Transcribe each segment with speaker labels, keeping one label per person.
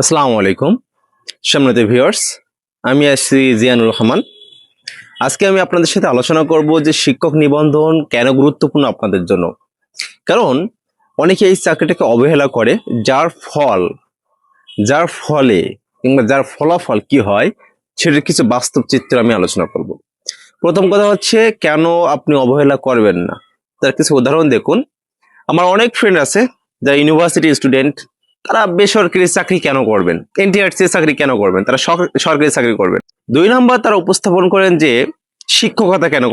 Speaker 1: আসসালামু আলাইকুম সম্মানিত ভিউয়ার্স, আমি আছি জিয়ানুর রহমান। আজকে আমি আপনাদের সাথে আলোচনা করব যে শিক্ষক নিবন্ধন কেন গুরুত্বপূর্ণ আপনাদের জন্য। কারণ অনেকে এই চাকরিটাকে অবহেলা করে, যার ফলে কিংবা যার ফলাফল কি হয় সেটার কিছু বাস্তব চিত্র আমি আলোচনা করব। প্রথম কথা হচ্ছে কেন আপনি অবহেলা করবেন না, তার কিছু উদাহরণ দেখুন। আমার অনেক ফ্রেন্ড আছে যারা ইউনিভার্সিটি স্টুডেন্ট, তারা বেসরকারি চাকরি কেন করবেন, এনটিআরসি চাকরি কেন করবেন, তারা সরকারি চাকরি করবেন। 2 নম্বর, তারা উপস্থাপন করেন যে শিক্ষকতা কেন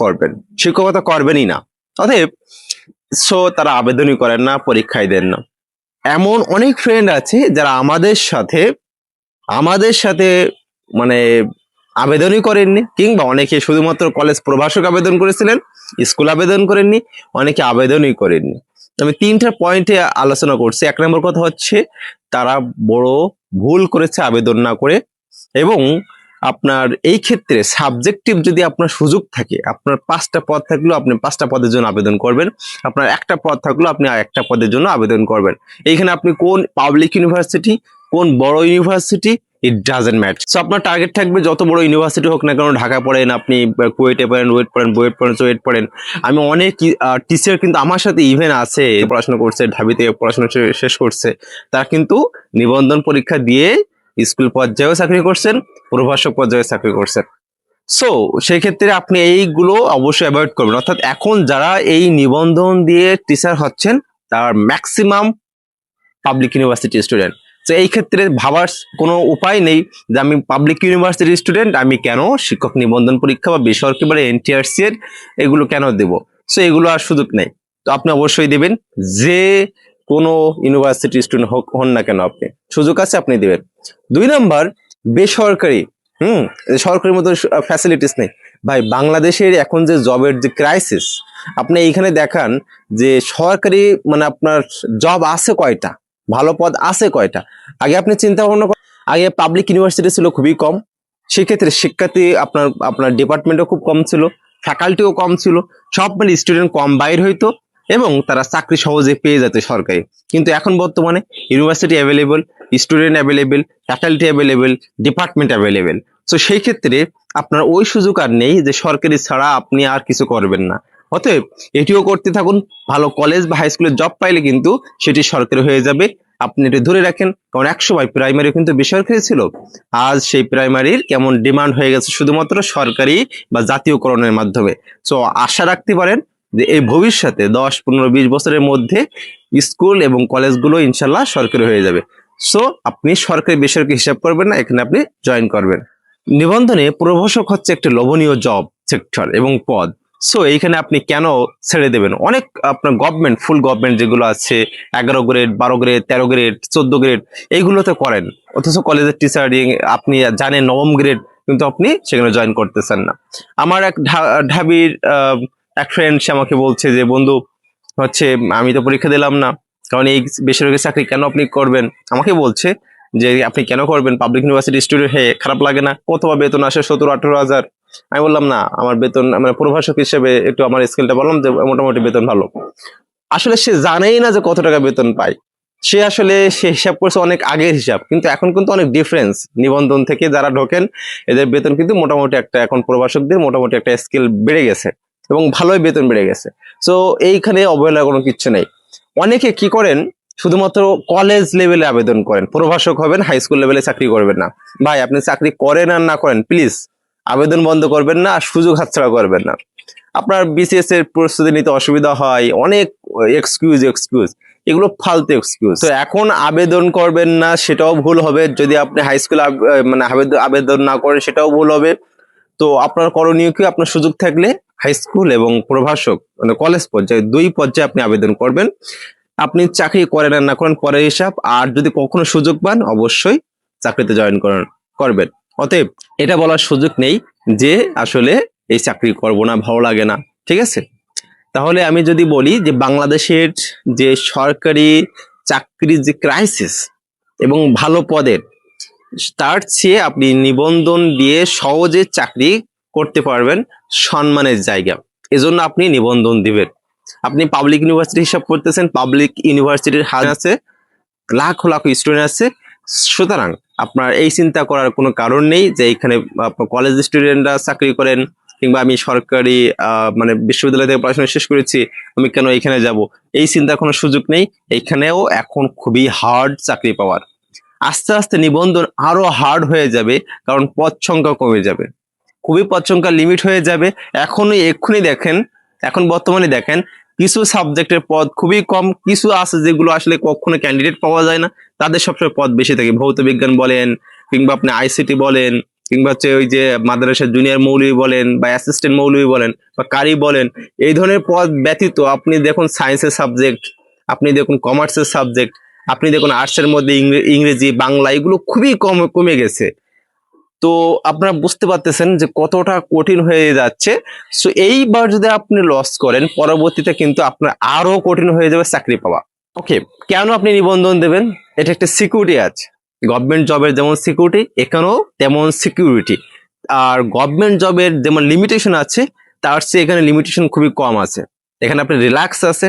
Speaker 1: করবেন, শিক্ষকতা করবেনই না, অতএব তারা আবেদনই করেন না, পরীক্ষায় দেন না। এমন অনেক ফ্রেন্ড আছে যারা আমাদের সাথে মানে আবেদনই করেননি, কিংবা অনেকে শুধুমাত্র কলেজ প্রভাষক আবেদন করেছিলেন, স্কুল আবেদন করেননি, অনেকে আবেদনই করেননি। আমি 3টা পয়েন্টে আলোচনা করছি। 1 নম্বর কথা হচ্ছে তারা বড় ভুল করেছে আবেদন না করে, এবং আপনার এই ক্ষেত্রে সাবজেক্টিভ যদি আপনার সুযোগ থাকে, আপনার 5টা পদ থাকলেও আপনি 5টা পদের জন্য আবেদন করবেন, আপনার একটা পদ থাকলেও আপনি একটা পদের জন্য আবেদন করবেন। এইখানে আপনি কোন পাবলিক ইউনিভার্সিটি, কোন বড় university, it doesn't matter. So আপনার টার্গেট থাকবে যত বড় ইউনিভার্সিটি হোক না কেন, ঢাকা পড়েন, আপনি কুয়েটে পড়েন, চুয়েট পড়েন। আমি অনেক টিচার কিন্তু আমার সাথে ইভেন আছে, পড়াশোনা করছে, ঢাবিতে পড়াশোনা শেষ করছে, তারা কিন্তু নিবন্ধন পরীক্ষা দিয়ে স্কুল পর্যায়েও চাকরি করছেন, প্রভাষক পর্যায়ে চাকরি করছেন। সো সেক্ষেত্রে আপনি এইগুলো অবশ্যই অ্যাভয়েড করবেন। অর্থাৎ এখন যারা এই নিবন্ধন দিয়ে টিচার হচ্ছেন তার ম্যাক্সিমাম পাবলিক ইউনিভার্সিটি স্টুডেন্ট। তো এই ক্ষেত্রে ভাবার কোনো উপায় নেই যে আমি পাবলিক ইউনিভার্সিটি স্টুডেন্ট, আমি কেন শিক্ষক নিবন্ধন পরীক্ষা বা বেসরকারি বা এনটিআরসি এর এগুলো কেন দেব। সো এগুলো আর সুযোগ নেই। তো আপনি অবশ্যই দেবেন, যে কোনো ইউনিভার্সিটি স্টুডেন্ট হন না কেন, আপনি সুযোগ আছে, আপনি দেবেন। 2 নম্বর, বেসরকারি সরকারির মতো ফ্যাসিলিটিস নেই। ভাই, বাংলাদেশের এখন যে জবের যে ক্রাইসিস, আপনি এইখানে দেখান যে সরকারি আপনার জব আছে কয়টা, ভালো পদ আছে কয়টা। আগে আপনি চিন্তা ভাবনা করেন, আগে পাবলিক ইউনিভার্সিটি ছিল খুবই কম, সেক্ষেত্রে শিক্ষার্থী আপনার আপনার ডিপার্টমেন্টও খুব কম ছিল, ফ্যাকাল্টিও কম ছিল, সব স্টুডেন্ট কম বাইর হইতো এবং তারা চাকরি সহজে পেয়ে যেত সরকারি। কিন্তু এখন বর্তমানে university available, student available, faculty available, department available. তো সেই ক্ষেত্রে আপনার ওই সুযোগ আর নেই যে সরকারি ছাড়া আপনি আর কিছু করবেন না। অতএব এটিও করতে থাকুন, ভালো কলেজ বা হাই স্কুলের জব পাইলে কিন্তু সেটি সরকারি হয়ে যাবে। আপনি এটি ধরে রাখেন, কারণ 100 প্রাইমারি কিন্তু বেসরকারি ছিল, আজ সেই প্রাইমারির কেমন ডিমান্ড হয়ে গেছে শুধুমাত্র সরকারি বা জাতীয়করণের মাধ্যমে। সো আশা রাখতে পারেন যে এই ভবিষ্যতে 10, 15, 20 বছরের মধ্যে স্কুল এবং কলেজগুলো ইনশাল্লাহ সরকারি হয়ে যাবে। সো আপনি সরকারি বেসরকারি হিসাব করবেন না, এখানে আপনি জয়েন করবেন। নিবন্ধনে প্রভাষক হচ্ছে একটি লোভনীয় জব সেক্টর এবং পদ। সো এইখানে আপনি কেন ছেড়ে দেবেন? অনেক আপনার গভর্নমেন্ট, ফুল গভর্নমেন্ট যেগুলো আছে, 11 গ্রেড, 12 গ্রেড, 13 গ্রেড, 14 গ্রেড, এইগুলোতে করেন, অথচ কলেজের টিচারিং আপনি জানেন 9ম গ্রেড, কিন্তু আপনি সেখানে জয়েন করতেছেন না। আমার এক ঢাবির এক ফ্রেন্ড, সে আমাকে বলছে যে বন্ধু হচ্ছে আমি তো পরীক্ষা দিলাম না, কারণ এই বেসরকারি চাকরি কেন আপনি করবেন। আমাকে বলছে যে আপনি কেন করবেন, পাবলিক ইউনিভার্সিটি স্টুডেন্ট হয়ে খারাপ লাগে না? কত বা বেতন আসে? 17-18 হাজার। আমি বললাম না, আমার বেতন প্রভাষক হিসেবে একটু আমার স্কেলটা বললাম যে মোটামুটি বেতন ভালো। আসলে সে জানেই না যে কত টাকা বেতন পায়। সে হিসাব করছে অনেক আগের হিসাব, কিন্তু এখন কিন্তু অনেক ডিফারেন্স। নিবন্ধন থেকে যারা ঢোকেন এদের বেতন কিন্তু মোটামুটি একটা, এখন প্রভাষকদের মোটামুটি একটা স্কেল বেড়ে গেছে এবং ভালোই বেতন বেড়ে গেছে। সো এইখানে অবহেলার কোনো কিচ্ছু নেই। অনেকে কি করেন, শুধুমাত্র কলেজ লেভেলে আবেদন করেন, প্রভাষক হবেন, হাই স্কুল লেভেলে চাকরি করবেন না। ভাই, আপনি চাকরি করেন আর না করেন, প্লিজ আবেদন বন্ধ করবেন না, আর সুযোগ হাতছাড়া করবেন না। আপনার বিসিএস এর প্রস্তুতি নিতে অসুবিধা হয়, অনেক এক্সকিউজ, এগুলো ফালতু এক্সকিউজ। তো এখন আবেদন করবেন না সেটাও ভুল হবে, যদি আপনি হাই স্কুল আবেদন না করেন সেটাও ভুল হবে। তো আপনার করণীয় কি, আপনার সুযোগ থাকলে হাই স্কুল এবং প্রভাষক কলেজ পর্যায়ে 2 পর্যায়ে আপনি আবেদন করবেন। আপনি চাকরি করেন আর না করেন পরের হিসাব, আর যদি কখনো সুযোগ পান অবশ্যই চাকরিতে জয়েন করবেন। অতএব এটা বলার সুযোগ নেই যে আসলে এই চাকরি করব না, ভালো লাগে না, ঠিক আছে? তাহলে আমি যদি বলি যে বাংলাদেশের যে সরকারি চাকরির যে ক্রাইসিস এবং ভালো পদের, তার চেয়ে আপনি নিবন্ধন দিয়ে সহজে চাকরি করতে পারবেন সম্মানের জায়গা, এজন্য আপনি নিবন্ধন দিবেন। আপনি পাবলিক ইউনিভার্সিটি হিসাব করতেছেন, পাবলিক ইউনিভার্সিটির হার আছে, লাখ লাখ স্টুডেন্ট আছে, সুতরাং আপনার এই চিন্তা করার কোনো কারণ নেই যে এখানে কলেজ স্টুডেন্টরা চাকরি করেন, কিংবা আমি সরকারি মানে বিশ্ববিদ্যালয় থেকে পড়াশোনা শেষ করেছি, আমি কেন এখানে যাব, এই চিন্তার কোনো সুযোগ নেই। এখানেও এখন খুবই হার্ড চাকরি পাওয়ার। আস্তে আস্তে নিবন্ধন আরো হার্ড হয়ে যাবে, কারণ পদ সংখ্যা কমে যাবে, খুবই পদ সংখ্যা লিমিট হয়ে যাবে। এক্ষুনি দেখেন, এখন বর্তমানে দেখেন কিছু সাবজেক্টের পদ খুবই কম, কিছু আছে যেগুলো আসলে কখনো ক্যান্ডিডেট পাওয়া যায় না, তাদের সবসময় পদ বেশি থাকে। ভৌত বিজ্ঞান বলেন, কিংবা আপনি আইসিটি বলেন, কিংবা হচ্ছে ওই যে মাদ্রাসা জুনিয়র মৌলভী বলেন, বা অ্যাসিস্ট্যান্ট মৌলভী বলেন, বা কারি বলেন, এই ধরনের পদ ব্যতীত আপনি দেখুন সায়েন্সের সাবজেক্ট, আপনি দেখুন কমার্সের সাবজেক্ট, আপনি দেখুন আর্টসের মধ্যে ইংরেজি, বাংলা, এগুলো খুবই কমে গেছে। তো আপনারা বুঝতে পারতেছেন যে কতটা কঠিন হয়ে যাচ্ছে। সো এইবার যদি আপনি লস করেন, পরবর্তীতে কিন্তু আপনার আরো কঠিন হয়ে যাবে চাকরি পাওয়া। ওকে, কেন আপনি নিবন্ধন দেবেন? এটা একটা সিকিউরিটি আছে। গভর্নমেন্ট জবের যেমন সিকিউরিটি, এখানেও তেমন সিকিউরিটি। আর গভর্নমেন্ট জবের যেমন লিমিটেশন আছে, তার চেয়ে এখানে লিমিটেশন খুবই কম আছে। এখানে আপনি রিল্যাক্স আছে,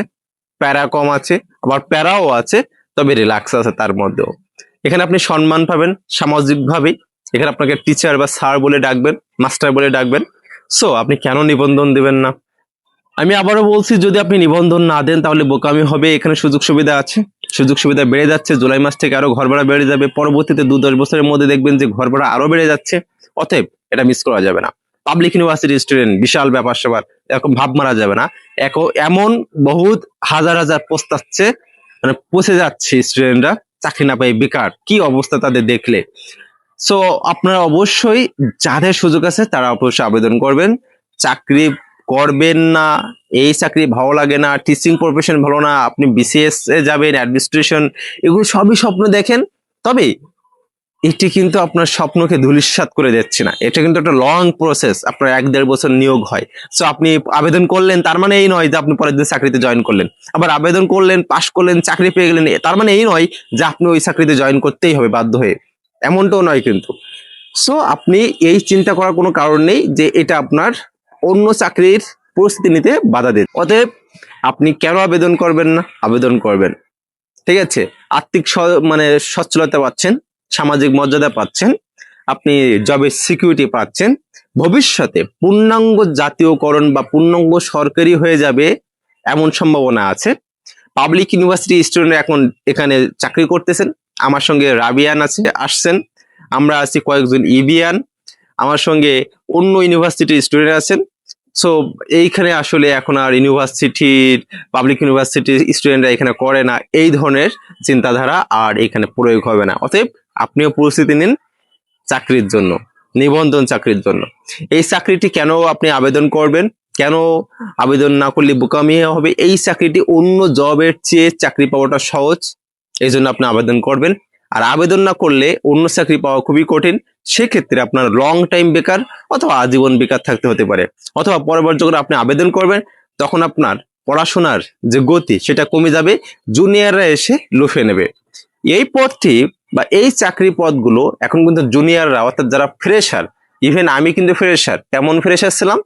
Speaker 1: প্যারা কম আছে, আবার প্যারাও আছে, তবে রিল্যাক্স আছে তার মধ্যেও। এখানে আপনি সম্মান পাবেন সামাজিকভাবে, এখানে আপনাকে টিচার বা স্যার বলে ডাকবেন, মাস্টার বলে ডাকবেন। সো আপনি কেন নিবন্ধন দিবেন না? আমি আবারও বলছি, যদি আপনি নিবন্ধন না দেন তাহলে বোকামি হবে। এখানে সুযোগ সুবিধা আছে, সুযোগ সুবিধা বেড়ে যাচ্ছে। জুলাই মাস থেকে আরো ঘর ভাড়া বেড়ে যাবে, পরবর্তীতে 2-10 বছরের মধ্যে দেখবেন যে ঘর ভাড়া আরো বেড়ে যাচ্ছে। অতএব এটা মিস করা যাবে না। পাবলিক ইউনিভার্সিটি স্টুডেন্ট, বিশাল ব্যাপার স্যাপার, এরকম ভাব মারা যাবে না। এমন বহুত হাজার হাজার পোস্ট আসছে, মানে পচে যাচ্ছে স্টুডেন্টরা চাকরি না পাই বেকার, কি অবস্থা তাদের দেখলে। সো আপনারা অবশ্যই, যাদের সুযোগ আছে তারা অবশ্যই আবেদন করবেন। চাকরি করবেন না, এই চাকরি ভালো লাগে না, টিচিং প্রফেশন ভালো না, আপনি বিসিএস এ যাবেন, অ্যাডমিনিস্ট্রেশন, এগুলো সবই স্বপ্ন দেখেন। তবে এটি কিন্তু আপনার স্বপ্নকে ধূলিসাৎ করে দিচ্ছে না। এটা কিন্তু একটা লং প্রসেস, আপনার 1-1.5 বছর নিয়োগ হয়। সো আপনি আবেদন করলেন, তার মানে এই নয় যে আপনি পরের দিন চাকরিতে জয়েন করলেন। আবার আবেদন করলেন, পাশ করলেন, চাকরি পেয়ে গেলেন, তার মানে এই নয় যে আপনি ওই চাকরিতে জয়েন করতেই হবে বাধ্য হয়ে, এমনটাও নয় কিন্তু। সো আপনি এই চিন্তা করার কোনো কারণ নেই যে এটা আপনার অন্য চাকরির পরিস্থিতি নিতে বাধা দেয়। অতএব আপনি কেন আবেদন করবেন না? আবেদন করবেন, ঠিক আছে। আর্থিক মানে সচ্ছলতা পাচ্ছেন, সামাজিক মর্যাদা পাচ্ছেন, আপনি জবের সিকিউরিটি পাচ্ছেন। ভবিষ্যতে পূর্ণাঙ্গ জাতীয়করণ বা পূর্ণাঙ্গ সরকারি হয়ে যাবে এমন সম্ভাবনা আছে। পাবলিক ইউনিভার্সিটি স্টুডেন্ট এখন এখানে চাকরি করতেছেন। আমার সঙ্গে রাবিয়ান আসছেন, আমরা আছি কয়েকজন ইবিয়ান, আমার সঙ্গে অন্য ইউনিভার্সিটির স্টুডেন্ট আছেন। সো এইখানে আসলে এখন আর ইউনিভার্সিটির, পাবলিক ইউনিভার্সিটির স্টুডেন্টরা এখানে করে না এই ধরনের চিন্তাধারা, আর এখানে প্রয়োগ হবে না। অতএব আপনিও প্রস্তুতি নিন চাকরির জন্য, নিবন্ধন চাকরির জন্য। এই চাকরিটি কেন আপনি আবেদন করবেন, কেন আবেদন না করলে বোকামি হবে? এই চাকরিটি অন্য জবের চেয়ে চাকরি পাওয়াটা সহজ, এই জন্য আপনি আবেদন করবেন। আর আবেদন না করলে অন্য চাকরি পাওয়া খুবই কঠিন, সেক্ষেত্রে আপনার লং টাইম বেকার অথবা আজীবন বেকার থাকতে হতে পারে। অথবা পরবর্তী যখন আপনি আবেদন করবেন, তখন আপনার পড়াশোনার যে গতি সেটা কমে যাবে, জুনিয়ররা এসে লুফে নেবে। এই পদটি বা এই চাকরি পদগুলো এখন কিন্তু জুনিয়ররা, অর্থাৎ যারা ফ্রেশার, ইভেন আমি কিন্তু ফ্রেশার, কেমন ফ্রেশার ছিলাম,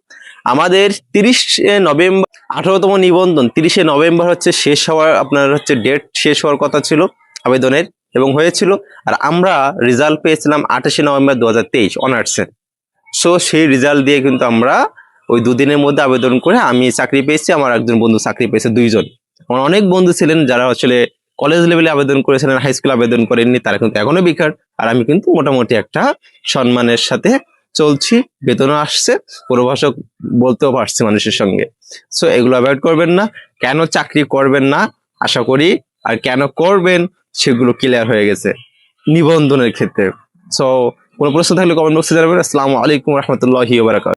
Speaker 1: আমাদের 30শে নভেম্বর 18তম নিবন্ধন 30শে নভেম্বর হচ্ছে শেষ হওয়ার, আপনার হচ্ছে ডেট শেষ হওয়ার কথা ছিল আবেদনের, এবং হয়েছিল। আর আমরা রেজাল্ট পেয়েছিলাম 28শে নভেম্বর 2023 অনার্সের। সো সেই রেজাল্ট দিয়ে কিন্তু আমরা ওই দুদিনের মধ্যে আবেদন করে আমি চাকরি পেয়েছি, আমার একজন বন্ধু চাকরি পেয়েছে, 2জন। আমার অনেক বন্ধু ছিলেন যারা আসলে কলেজ লেভেলে আবেদন করেছিলেন, হাই স্কুল আবেদন করেননি, তারা কিন্তু এখনো বেকার। আর আমি কিন্তু মোটামুটি একটা সম্মানের সাথে চলছি, বেতনও আসছে, প্রভাষক বলতেও পারছি মানুষের সঙ্গে। সো এগুলো অ্যাভয়েড করবেন না। কেন চাকরি করবেন না আশা করি, আর কেন করবেন সেগুলো ক্লিয়ার হয়ে গেছে নিবন্ধনের ক্ষেত্রে। সো কোনো প্রশ্ন থাকলে কমেন্ট বক্সে জানাবেন। আসসালামু আলাইকুম রহমতুল্লাহি ওয়া বারাকাতুহু।